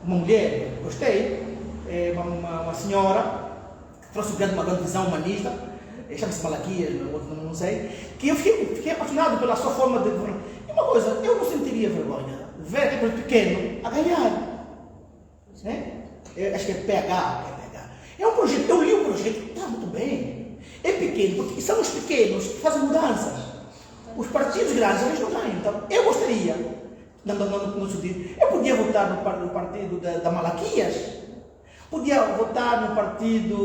uma mulher, gostei, uma senhora que trouxe uma grande visão humanista, chama-se Malaquias, não sei, que eu fiquei apaixonado pela sua forma de governar. E uma coisa, eu não sentiria vergonha ver aquele pequeno a ganhar. Né? Eu acho que é PH. É um projeto, eu li o projeto, está muito bem. É pequeno, porque são os pequenos que fazem mudanças. Os partidos grandes, eles não ganham. Então, eu gostaria, eu podia votar no partido da Malaquias, podia votar no partido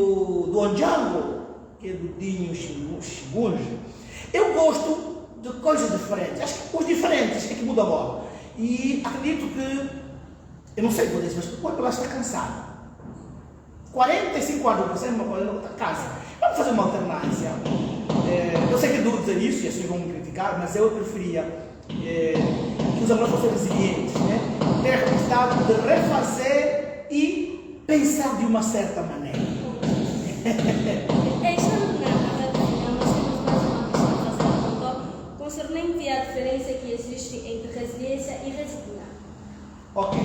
do Onjango, que é do Dinho Chigunge. Eu gosto de coisas diferentes. Acho que os diferentes é que mudam agora. E acredito que, eu não sei o que vou dizer, mas o Popular está cansado. 45 anos, você está casa. Vamos fazer uma alternância. Eu sei que é duro dizer isso, e as pessoas vão me criticar, mas eu preferia que os alunos fossem resilientes, né? Ter a capacidade de refazer e pensar de uma certa maneira. Concernente à diferença que existe entre resiliência e resignar. Ok.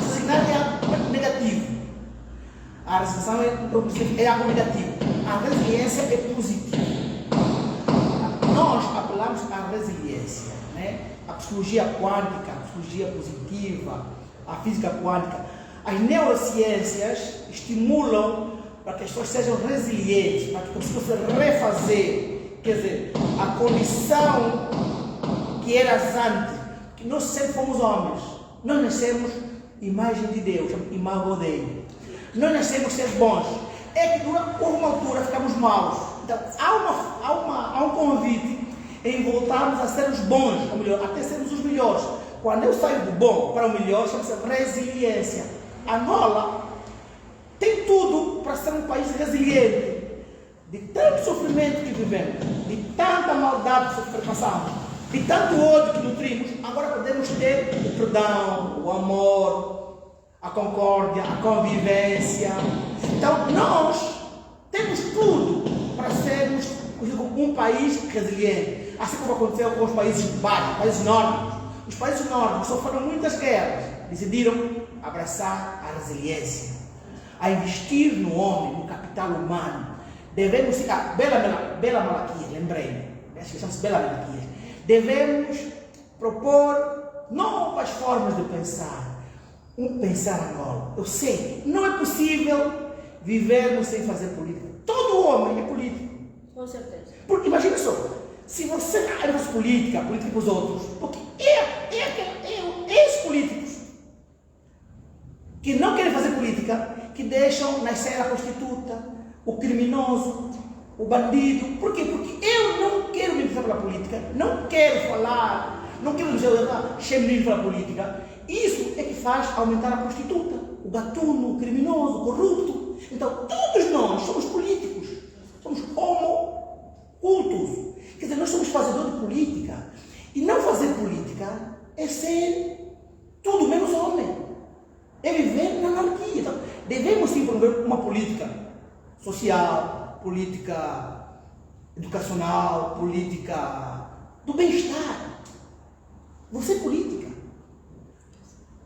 Resignar é algo negativo. A resignação é algo negativo. A resiliência é positiva. Nós apelamos à resiliência, né? A psicologia quântica, a psicologia positiva, a física quântica. As neurociências estimulam para que as pessoas sejam resilientes, para que consigam se refazer. Quer dizer, a condição que eras antes, que nós sempre fomos homens, nós nascemos imagem de Deus, imago Dei. Nós nascemos seres bons. É que por uma altura ficamos maus. Então há um convite em voltarmos a sermos bons, ou melhor, até sermos os melhores. Quando eu saio do bom para o melhor, chama-se resiliência. Angola tem tudo para ser um país resiliente. De tanto sofrimento que vivemos, de tanta maldade que passamos, de tanto ódio que nutrimos, agora podemos ter o perdão, o amor, a concórdia, a convivência. Então nós temos tudo para sermos um país resiliente. Assim como aconteceu com os países países nórdicos. Os países nórdicos sofreram muitas guerras, decidiram abraçar a resiliência, a investir no homem, no capital humano. Devemos ficar, Bela Malaquias, lembrei, acho que chama-se Bela Malaquias. Devemos propor novas formas de pensar, pensar Angola. Eu sei, não é possível vivermos sem fazer política. Todo homem é político. Com certeza. Porque imagina só, se você faz política para os outros, porque esses políticos que não querem fazer política, que deixam nascer a prostituta, o criminoso, o bandido. Por quê? Porque eu não quero me interessar pela política, não quero falar, não quero chamar pela política. Isso é que faz aumentar a prostituta, o gatuno, o criminoso, o corrupto. Então, todos nós somos políticos, somos homocultos. Quer dizer, nós somos fazedores de política. E não fazer política é ser tudo menos homem. É viver na anarquia. Então, devemos sim promover uma política social, política educacional, política do bem-estar. Você é política.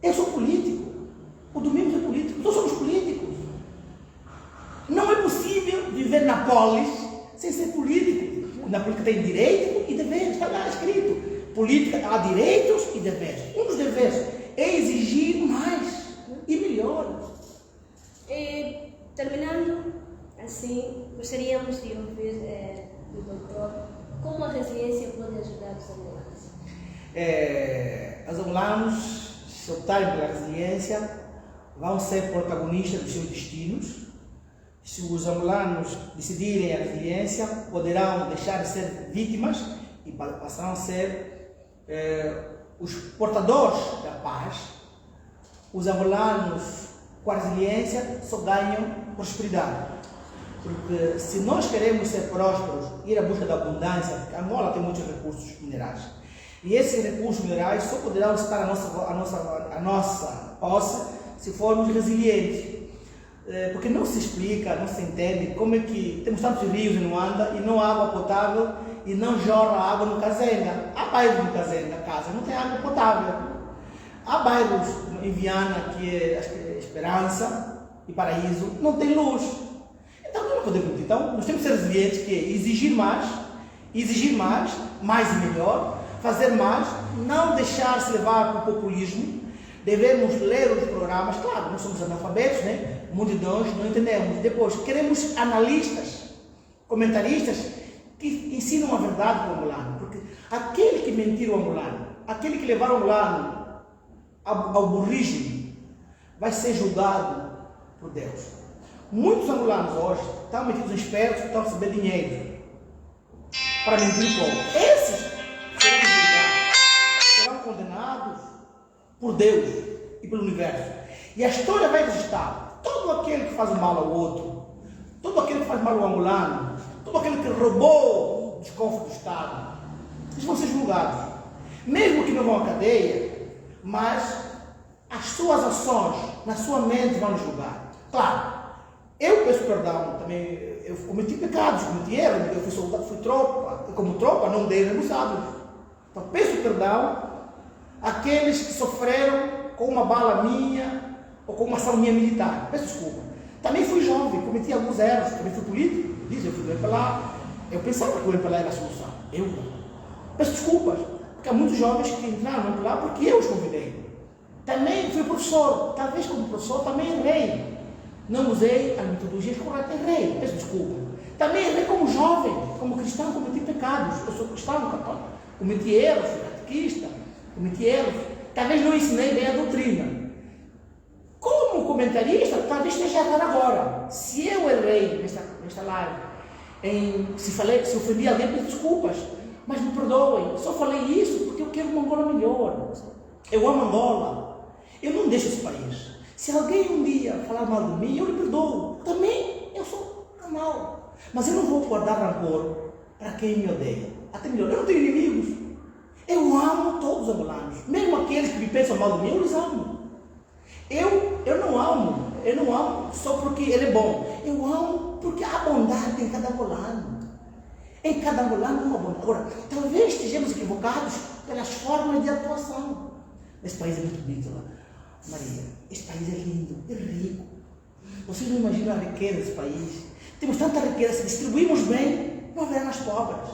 Eu sou político. O Domingos é político. Nós somos políticos. Não é possível viver na polis sem ser político. Na política tem direitos e deveres. Está lá escrito. Política há direitos e deveres. Um dos deveres é exigir mais e melhor. E, terminando, assim, gostaríamos de ouvir do doutor como a resiliência pode ajudar os angolanos. Os angolanos, se optarem pela resiliência, vão ser protagonistas dos seus destinos. Se os angolanos decidirem a resiliência, poderão deixar de ser vítimas e passarão a ser os portadores da paz. Os angolanos, com a resiliência, só ganham prosperidade. Porque se nós queremos ser prósperos, ir à busca da abundância, porque Angola tem muitos recursos minerais, e esses recursos minerais só poderão estar a nossa posse se formos resilientes. Porque não se explica, não se entende como é que temos tantos rios em Luanda e não há água potável e não jorra água no Kazenga. Há bairros no Kazenga, casa, não tem água potável. Há bairros em Viana, que é Esperança e Paraíso, não tem luz. Então não podemos. Então nós temos que ser resilientes, que é exigir mais, mais e melhor, fazer mais, não deixar-se levar para o populismo. Devemos ler os programas, claro, nós somos analfabetos, né? Muitos de nós não entendemos. Depois, queremos analistas, comentaristas, que ensinam a verdade para o angolano. Porque aquele que mentiu o angolano, aquele que levar o angolano ao burrismo, vai ser julgado por Deus. Muitos angolanos hoje estão metidos em espertos que estão a receber dinheiro para mentir o povo. Esses serão julgados, serão condenados por Deus e pelo universo. E a história vai registrar todo aquele que faz o mal ao outro, todo aquele que faz mal ao angolano, todo aquele que roubou os cofres do Estado. Eles vão ser julgados. Mesmo que não vão à cadeia, mas as suas ações na sua mente vão nos julgar. Claro, eu peço perdão também, eu cometi pecados, cometi erros, eu fui soldado, fui tropa, e como tropa não dei rebuçados. Então peço perdão àqueles que sofreram com uma bala minha ou com uma ação minha militar. Peço desculpa. Também fui jovem, cometi alguns erros, também fui político, eu fui do MPLA, eu pensava que o MPLA era a solução. Eu peço desculpas, porque há muitos jovens que entraram no MPLA porque eu os convidei. Também fui professor, talvez como professor também errei. Não usei as metodologias corretas, errei, peço desculpa. Também errei como jovem, como cristão, cometi pecados. Eu sou cristão, católico, cometi erros, fui catequista, cometi erros. Talvez não ensinei bem a doutrina. Como comentarista, talvez esteja errado agora. Se eu errei nesta live, se ofendi alguém, peço desculpas, mas me perdoem. Só falei isso porque eu quero uma Angola melhor. Eu amo Angola. Eu não deixo esse país. Se alguém um dia falar mal de mim, eu lhe perdoo. Também eu sou normal. Mas eu não vou guardar rancor para quem me odeia. Até melhor, eu não tenho inimigos. Eu amo todos os angolanos. Mesmo aqueles que me pensam mal de mim, eu os amo. Eu não amo só porque ele é bom. Eu amo porque há bondade em cada angolano. Em cada angolano há uma bondade. Agora, talvez estejamos equivocados pelas formas de atuação. Esse país é muito bonito lá. Maria, esse país é lindo, é rico. Vocês não imaginam a riqueza desse país. Temos tanta riqueza, se distribuímos bem, não haverá mais pobres.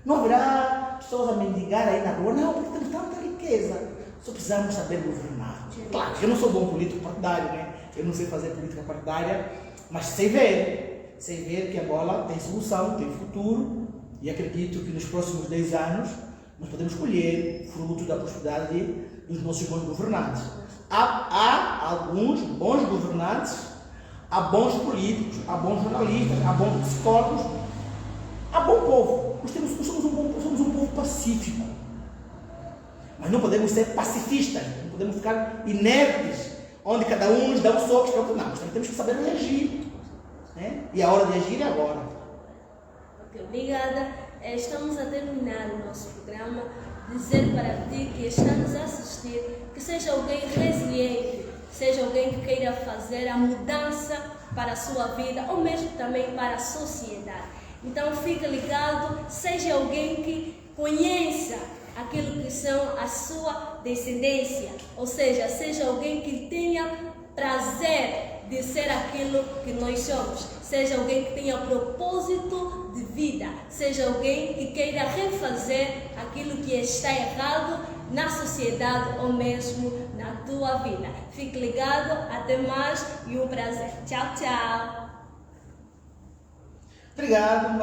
Não haverá pessoas a mendigar aí na rua. Não, porque temos tanta riqueza. Só precisamos saber governar. Claro, eu não sou bom político partidário, né? Eu não sei fazer política partidária, mas sei ver que a Angola tem solução, tem futuro, e acredito que nos próximos 10 anos nós podemos colher fruto da prosperidade dos nossos bons governantes. Há alguns bons governantes, há bons políticos, há bons jornalistas, há bons psicólogos, há bom povo. Nós somos um povo pacífico, mas não podemos ser pacifistas, não podemos ficar inertes, onde cada um nos dá um soco para outro. Não, nós temos que saber reagir, né? E a hora de agir é agora. Ok, obrigada. Estamos a terminar o nosso programa. Dizer para ti que estamos a assistir, que seja alguém resiliente, seja alguém que queira fazer a mudança para a sua vida ou mesmo também para a sociedade. Então fique ligado, seja alguém que conheça aquilo que são a sua descendência, ou seja alguém que tenha prazer de ser aquilo que nós somos, seja alguém que tenha propósito de vida, seja alguém que queira refazer aquilo que está errado na sociedade ou mesmo na tua vida. Fique ligado, até mais e um prazer. Tchau, tchau. Obrigado, Maria.